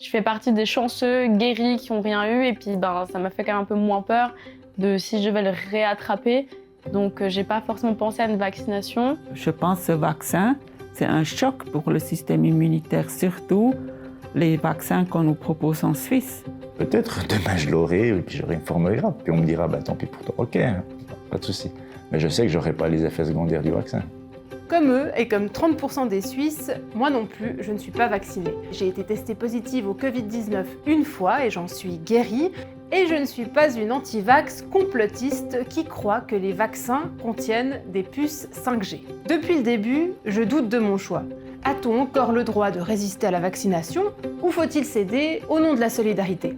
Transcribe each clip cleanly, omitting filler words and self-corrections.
Je fais partie des chanceux guéris qui n'ont rien eu et puis ça m'a fait quand même un peu moins peur de si je vais le réattraper. Donc j'ai pas forcément pensé à une vaccination. Je pense que ce vaccin, c'est un choc pour le système immunitaire, surtout les vaccins qu'on nous propose en Suisse. Peut-être demain je l'aurai et puis j'aurai une forme grave. Puis on me dira, tant pis pour toi, ok, pas de souci. Mais je sais que j'aurai pas les effets secondaires du vaccin. Comme eux, et comme 30% des Suisses, moi non plus, je ne suis pas vaccinée. J'ai été testée positive au Covid-19 une fois et j'en suis guérie. Et je ne suis pas une anti-vax complotiste qui croit que les vaccins contiennent des puces 5G. Depuis le début, je doute de mon choix. A-t-on encore le droit de résister à la vaccination ou faut-il céder au nom de la solidarité ?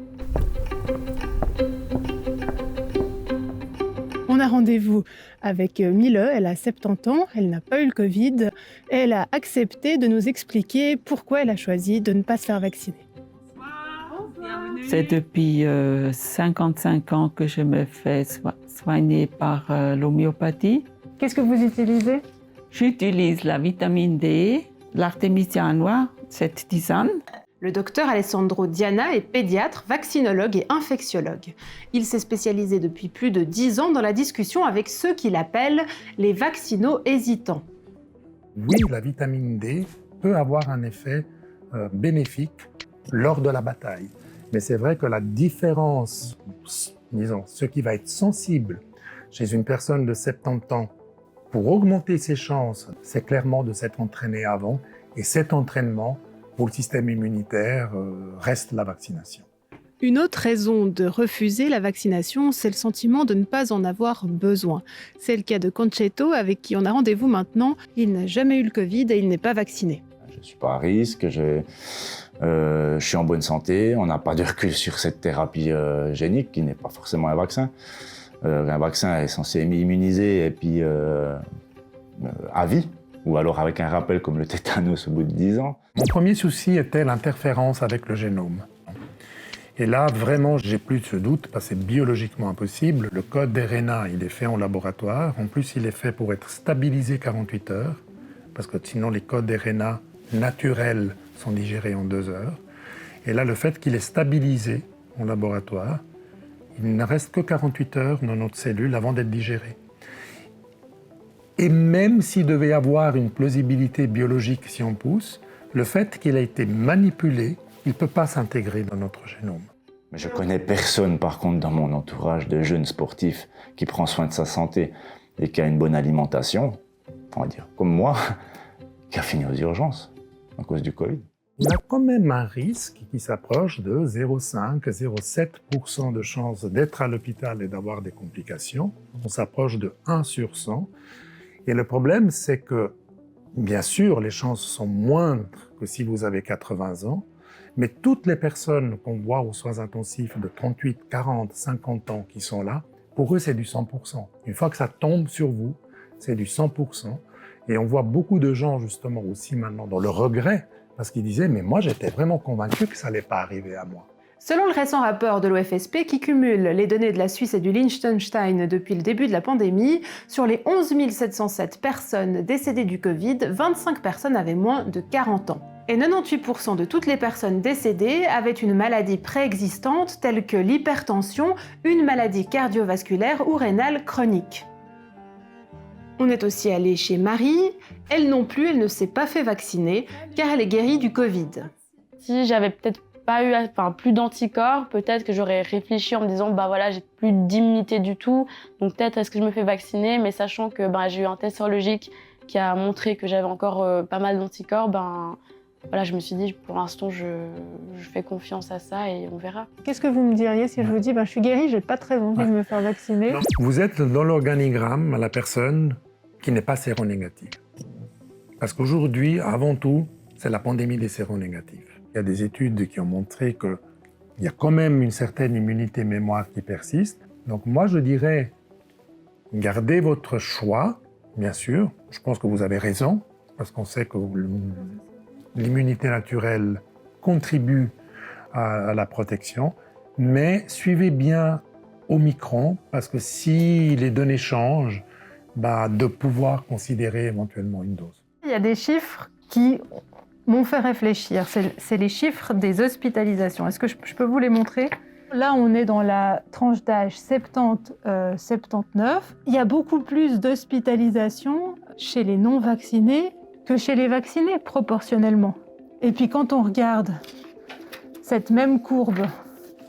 On a rendez-vous avec Mille, elle a 70 ans, elle n'a pas eu le Covid, elle a accepté de nous expliquer pourquoi elle a choisi de ne pas se faire vacciner. C'est depuis 55 ans que je me fais soigner par l'homéopathie. Qu'est-ce que vous utilisez ? J'utilise la vitamine D, l'artémisia noire, cette tisane. Le docteur Alessandro Diana est pédiatre, vaccinologue et infectiologue. Il s'est spécialisé depuis plus de 10 ans dans la discussion avec ceux qu'il appelle les vaccinaux-hésitants. Oui, la vitamine D peut avoir un effet bénéfique lors de la bataille. Mais c'est vrai que la différence, disons, ce qui va être sensible chez une personne de 70 ans pour augmenter ses chances, c'est clairement de s'être entraîné avant. Et cet entraînement, pour le système immunitaire, reste la vaccination. Une autre raison de refuser la vaccination, c'est le sentiment de ne pas en avoir besoin. C'est le cas de Concetto, avec qui on a rendez-vous maintenant. Il n'a jamais eu le Covid et il n'est pas vacciné. Je ne suis pas à risque, je suis en bonne santé, on n'a pas de recul sur cette thérapie génique qui n'est pas forcément un vaccin. Un vaccin est censé immuniser et puis à vie, ou alors avec un rappel comme le tétanos au bout de 10 ans. Mon premier souci était l'interférence avec le génome. Et là, vraiment, j'ai plus de ce doute, parce que c'est biologiquement impossible. Le code RNA, il est fait en laboratoire. En plus, il est fait pour être stabilisé 48 heures, parce que sinon, les codes RNA naturels sont digérés en 2 heures. Et là, le fait qu'il est stabilisé en laboratoire, il ne reste que 48 heures dans notre cellule avant d'être digéré. Et même s'il devait y avoir une plausibilité biologique, si on pousse, le fait qu'il a été manipulé, il ne peut pas s'intégrer dans notre génome. Mais je connais personne, par contre, dans mon entourage de jeunes sportifs qui prend soin de sa santé et qui a une bonne alimentation, on va dire, comme moi, qui a fini aux urgences à cause du Covid. Il y a quand même un risque qui s'approche de 0,5-0,7% de chances d'être à l'hôpital et d'avoir des complications. On s'approche de 1 sur 100. Et le problème, c'est que, bien sûr, les chances sont moindres que si vous avez 80 ans, mais toutes les personnes qu'on voit aux soins intensifs de 38, 40, 50 ans qui sont là, pour eux, c'est du 100%. Une fois que ça tombe sur vous, c'est du 100%. Et on voit beaucoup de gens, justement, aussi maintenant dans le regret, parce qu'ils disaient « mais moi, j'étais vraiment convaincu que ça n'allait pas arriver à moi ». Selon le récent rapport de l'OFSP qui cumule les données de la Suisse et du Liechtenstein depuis le début de la pandémie, sur les 11 707 personnes décédées du Covid, 25 personnes avaient moins de 40 ans. Et 98% de toutes les personnes décédées avaient une maladie préexistante telle que l'hypertension, une maladie cardiovasculaire ou rénale chronique. On est aussi allé chez Marie. Elle non plus, elle ne s'est pas fait vacciner car elle est guérie du Covid. Si j'avais peut-être pas eu plus d'anticorps, peut-être que j'aurais réfléchi en me disant voilà, j'ai plus d'immunité du tout, donc peut-être est-ce que je me fais vacciner, mais sachant que j'ai eu un test sérologique qui a montré que j'avais encore pas mal d'anticorps, voilà, je me suis dit pour l'instant je fais confiance à ça et on verra. Qu'est-ce que vous me diriez si je vous dis je suis guérie, j'ai pas très envie de me faire vacciner? Vous êtes dans l'organigramme à la personne qui n'est pas séronégative. Parce qu'aujourd'hui, avant tout, c'est la pandémie des séronégatifs. Il y a des études qui ont montré qu'il y a quand même une certaine immunité mémoire qui persiste. Donc moi, je dirais, gardez votre choix, bien sûr. Je pense que vous avez raison, parce qu'on sait que l'immunité naturelle contribue à la protection. Mais suivez bien Omicron, parce que si les données changent, de pouvoir considérer éventuellement une dose. Il y a des chiffres qui m'ont fait réfléchir. C'est les chiffres des hospitalisations. Est-ce que je peux vous les montrer ? Là, on est dans la tranche d'âge 70-79. Il y a beaucoup plus d'hospitalisations chez les non-vaccinés que chez les vaccinés, proportionnellement. Et puis quand on regarde cette même courbe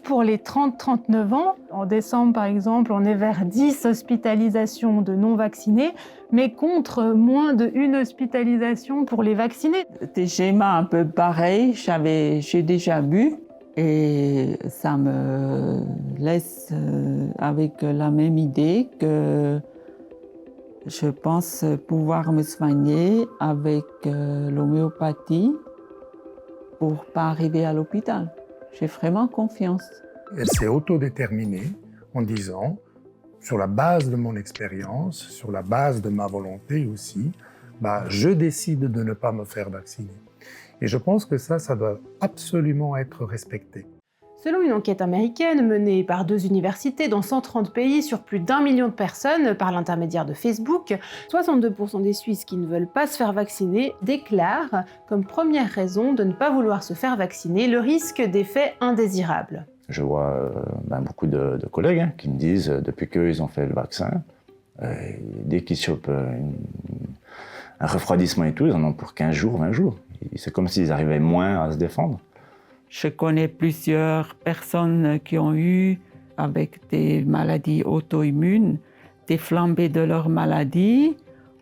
pour les 30-39 ans, en décembre par exemple, on est vers 10 hospitalisations de non-vaccinés, mais contre moins d'1 hospitalisation pour les vaccinés. Des schémas un peu pareils, j'ai déjà vu. Et ça me laisse avec la même idée que je pense pouvoir me soigner avec l'homéopathie pour pas arriver à l'hôpital. J'ai vraiment confiance. Elle s'est autodéterminée en disant, sur la base de mon expérience, sur la base de ma volonté aussi, je décide de ne pas me faire vacciner. Et je pense que ça doit absolument être respecté. Selon une enquête américaine menée par 2 universités dans 130 pays sur plus d'1 million de personnes par l'intermédiaire de Facebook, 62% des Suisses qui ne veulent pas se faire vacciner déclarent comme première raison de ne pas vouloir se faire vacciner le risque d'effets indésirables. Je vois beaucoup de collègues qui me disent, depuis qu'ils ont fait le vaccin, dès qu'ils chopent un refroidissement et tout, ils en ont pour 15 jours, 20 jours. C'est comme s'ils arrivaient moins à se défendre. Je connais plusieurs personnes qui ont eu, avec des maladies auto-immunes, des flambées de leur maladie,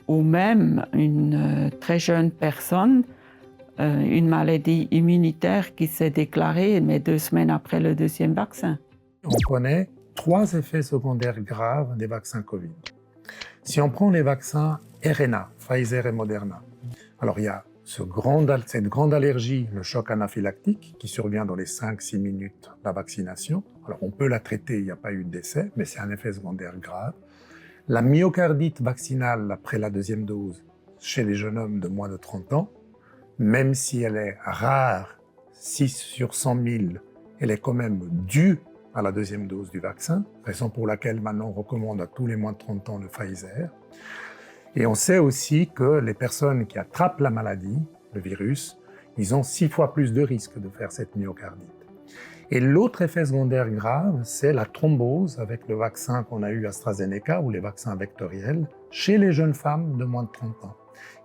ou même une très jeune personne, une maladie immunitaire qui s'est déclarée, mais 2 semaines après le 2e vaccin. On connaît 3 effets secondaires graves des vaccins Covid. Si on prend les vaccins RNA, Pfizer et Moderna, alors il y a cette grande allergie, le choc anaphylactique, qui survient dans les 5-6 minutes de la vaccination. Alors on peut la traiter, il n'y a pas eu de décès, mais c'est un effet secondaire grave. La myocardite vaccinale après la 2e dose chez les jeunes hommes de moins de 30 ans, même si elle est rare, 6 sur 100 000, elle est quand même due à la 2e dose du vaccin, raison pour laquelle maintenant on recommande à tous les moins de 30 ans le Pfizer. Et on sait aussi que les personnes qui attrapent la maladie, le virus, ils ont 6 fois plus de risques de faire cette myocardite. Et l'autre effet secondaire grave, c'est la thrombose avec le vaccin qu'on a eu AstraZeneca ou les vaccins vectoriels chez les jeunes femmes de moins de 30 ans.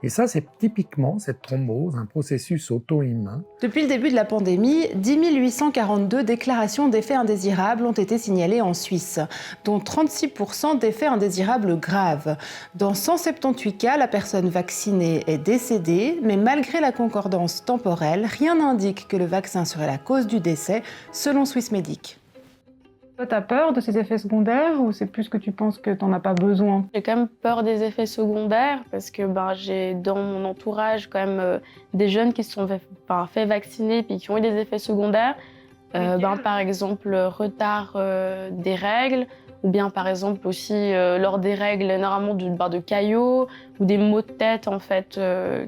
Et ça, c'est typiquement, cette thrombose, un processus auto-immun. Depuis le début de la pandémie, 10 842 déclarations d'effets indésirables ont été signalées en Suisse, dont 36% d'effets indésirables graves. Dans 178 cas, la personne vaccinée est décédée, mais malgré la concordance temporelle, rien n'indique que le vaccin serait la cause du décès, selon Swissmedic. Toi, t'as peur de ces effets secondaires ou c'est plus que tu penses que t'en as pas besoin ? J'ai quand même peur des effets secondaires parce que j'ai dans mon entourage quand même des jeunes qui se sont fait vacciner puis qui ont eu des effets secondaires. Par exemple, retard des règles ou bien par exemple aussi lors des règles énormément de caillots ou des maux de tête en fait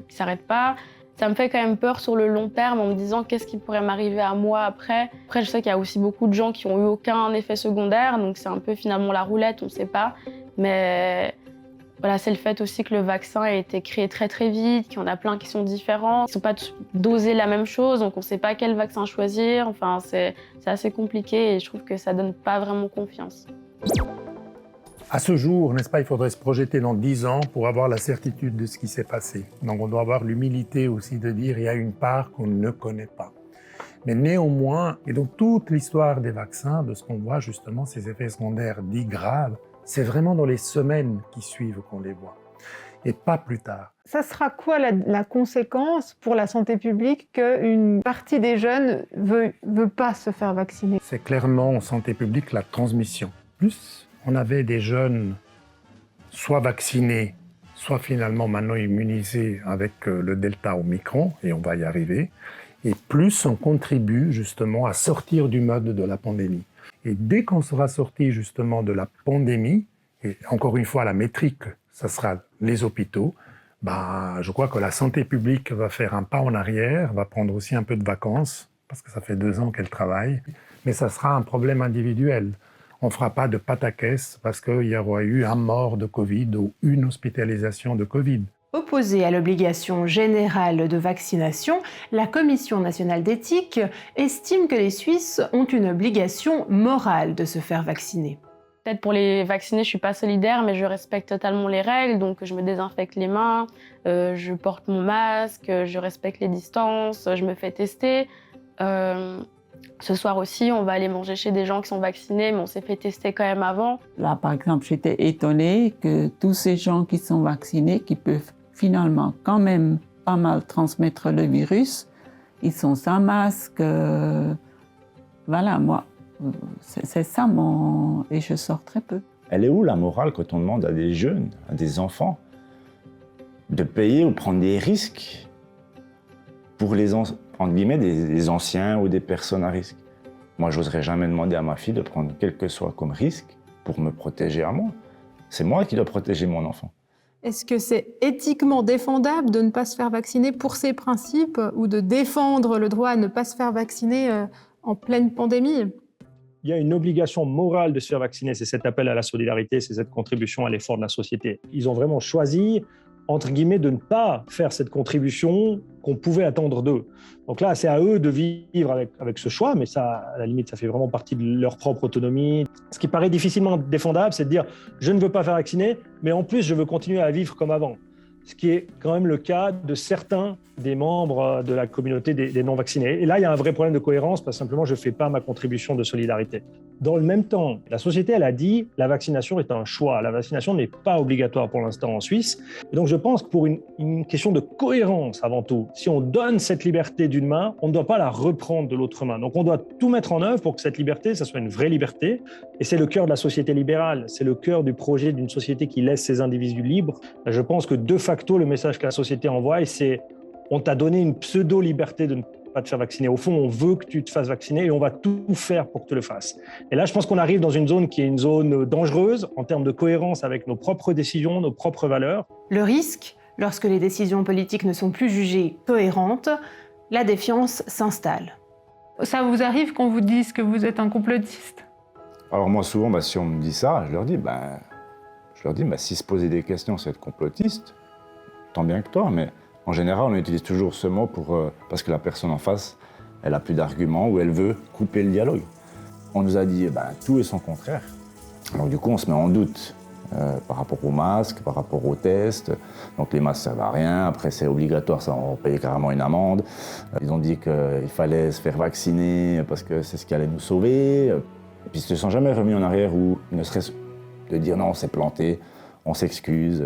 qui s'arrêtent pas. Ça me fait quand même peur sur le long terme en me disant qu'est-ce qui pourrait m'arriver à moi après. Après, je sais qu'il y a aussi beaucoup de gens qui n'ont eu aucun effet secondaire, donc c'est un peu finalement la roulette, on ne sait pas. Mais voilà, c'est le fait aussi que le vaccin a été créé très très vite, qu'il y en a plein qui sont différents, qui ne sont pas tous dosés la même chose, donc on ne sait pas quel vaccin choisir. Enfin, c'est assez compliqué et je trouve que ça ne donne pas vraiment confiance. À ce jour, n'est-ce pas, il faudrait se projeter dans 10 ans pour avoir la certitude de ce qui s'est passé. Donc on doit avoir l'humilité aussi de dire qu'il y a une part qu'on ne connaît pas. Mais néanmoins, et dans toute l'histoire des vaccins, de ce qu'on voit justement, ces effets secondaires dits graves, c'est vraiment dans les semaines qui suivent qu'on les voit, et pas plus tard. Ça sera quoi la conséquence pour la santé publique qu'une partie des jeunes veut pas se faire vacciner ? C'est clairement en santé publique la transmission. Plus on avait des jeunes soit vaccinés, soit finalement maintenant immunisés avec le Delta Omicron, et on va y arriver, et plus on contribue justement à sortir du mode de la pandémie. Et dès qu'on sera sorti justement de la pandémie, et encore une fois la métrique, ça sera les hôpitaux, je crois que la santé publique va faire un pas en arrière, va prendre aussi un peu de vacances, parce que ça fait 2 ans qu'elle travaille, mais ça sera un problème individuel. On ne fera pas de pataquès parce qu'il y aura eu un mort de Covid ou une hospitalisation de Covid. Opposée à l'obligation générale de vaccination, la Commission nationale d'éthique estime que les Suisses ont une obligation morale de se faire vacciner. Peut-être pour les vaccinés, je suis pas solidaire, mais je respecte totalement les règles. Donc, je me désinfecte les mains, je porte mon masque, je respecte les distances, je me fais tester. Ce soir aussi, on va aller manger chez des gens qui sont vaccinés, mais on s'est fait tester quand même avant. Là, par exemple, j'étais étonnée que tous ces gens qui sont vaccinés, qui peuvent finalement quand même pas mal transmettre le virus, ils sont sans masque. Voilà, moi, c'est ça et je sors très peu. Elle est où la morale quand on demande à des jeunes, à des enfants, de payer ou prendre des risques pour les entre guillemets, des anciens ou des personnes à risque? Moi, j'oserais jamais demander à ma fille de prendre quel que soit comme risque pour me protéger à moi. C'est moi qui dois protéger mon enfant. Est-ce que c'est éthiquement défendable de ne pas se faire vacciner pour ces principes ou de défendre le droit à ne pas se faire vacciner en pleine pandémie? Il y a une obligation morale de se faire vacciner, c'est cet appel à la solidarité, c'est cette contribution à l'effort de la société. Ils ont vraiment choisi, entre guillemets, de ne pas faire cette contribution qu'on pouvait attendre d'eux. Donc là, c'est à eux de vivre avec ce choix, mais ça, à la limite, ça fait vraiment partie de leur propre autonomie. Ce qui paraît difficilement défendable, c'est de dire « je ne veux pas faire vacciner, mais en plus, je veux continuer à vivre comme avant ». Ce qui est quand même le cas de certains des membres de la communauté des non-vaccinés. Et là, il y a un vrai problème de cohérence, parce que simplement, je ne fais pas ma contribution de solidarité. Dans le même temps, la société, elle a dit la vaccination est un choix. La vaccination n'est pas obligatoire pour l'instant en Suisse. Et donc, je pense que pour une question de cohérence avant tout, si on donne cette liberté d'une main, on ne doit pas la reprendre de l'autre main. Donc, on doit tout mettre en œuvre pour que cette liberté, ça soit une vraie liberté. Et c'est le cœur de la société libérale. C'est le cœur du projet d'une société qui laisse ses individus libres. Je pense que de facto, le message que la société envoie, c'est on t'a donné une pseudo-liberté de ne pas te faire vacciner. Au fond, on veut que tu te fasses vacciner et on va tout faire pour que tu le fasses. Et là, je pense qu'on arrive dans une zone qui est une zone dangereuse en termes de cohérence avec nos propres décisions, nos propres valeurs. Le risque, lorsque les décisions politiques ne sont plus jugées cohérentes, la défiance s'installe. Ça vous arrive qu'on vous dise que vous êtes un complotiste? Alors moi, souvent, si on me dit ça, je leur dis, si se poser des questions, c'est être complotiste, tant bien que toi, mais en général, on utilise toujours ce mot parce que la personne en face, elle a plus d'arguments ou elle veut couper le dialogue. On nous a dit tout et son contraire. Donc du coup, on se met en doute par rapport aux masques, par rapport aux tests. Donc les masques, ça ne servent à rien. Après, c'est obligatoire, ça, on paye carrément une amende. Ils ont dit qu'il fallait se faire vacciner parce que c'est ce qui allait nous sauver. Et puis ils ne se sont jamais remis en arrière ou ne serait-ce de dire non, on s'est planté, on s'excuse.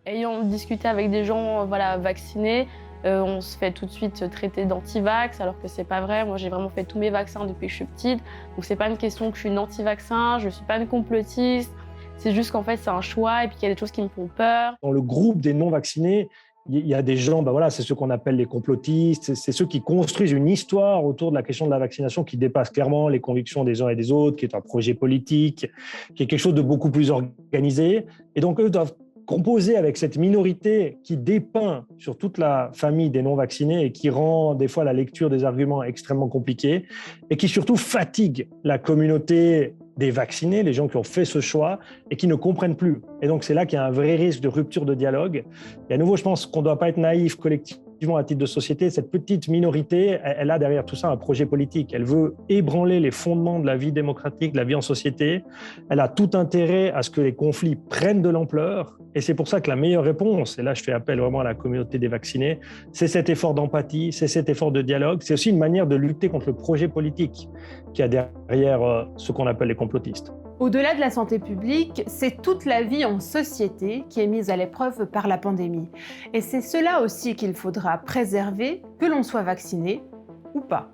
Ayant discuté avec des gens vaccinés, on se fait tout de suite traiter d'anti-vax, alors que c'est pas vrai. Moi, j'ai vraiment fait tous mes vaccins depuis que je suis petite. Donc, c'est pas une question que je suis une anti-vaccin, je suis pas une complotiste. C'est juste qu'en fait, c'est un choix et puis qu'il y a des choses qui me font peur. Dans le groupe des non-vaccinés, il y a des gens, c'est ceux qu'on appelle les complotistes, c'est ceux qui construisent une histoire autour de la question de la vaccination qui dépasse clairement les convictions des uns et des autres, qui est un projet politique, qui est quelque chose de beaucoup plus organisé. Et donc, eux doivent composer avec cette minorité qui dépeint sur toute la famille des non-vaccinés et qui rend des fois la lecture des arguments extrêmement compliquée et qui surtout fatigue la communauté des vaccinés, les gens qui ont fait ce choix et qui ne comprennent plus. Et donc c'est là qu'il y a un vrai risque de rupture de dialogue. Et à nouveau, je pense qu'on ne doit pas être naïf collectivement à titre de société. Cette petite minorité, elle a derrière tout ça un projet politique. Elle veut ébranler les fondements de la vie démocratique, de la vie en société. Elle a tout intérêt à ce que les conflits prennent de l'ampleur. Et c'est pour ça que la meilleure réponse, et là je fais appel vraiment à la communauté des vaccinés, c'est cet effort d'empathie, c'est cet effort de dialogue. C'est aussi une manière de lutter contre le projet politique qu'il y a derrière ce qu'on appelle les complotistes. Au-delà de la santé publique, c'est toute la vie en société qui est mise à l'épreuve par la pandémie. Et c'est cela aussi qu'il faudra préserver, que l'on soit vacciné ou pas.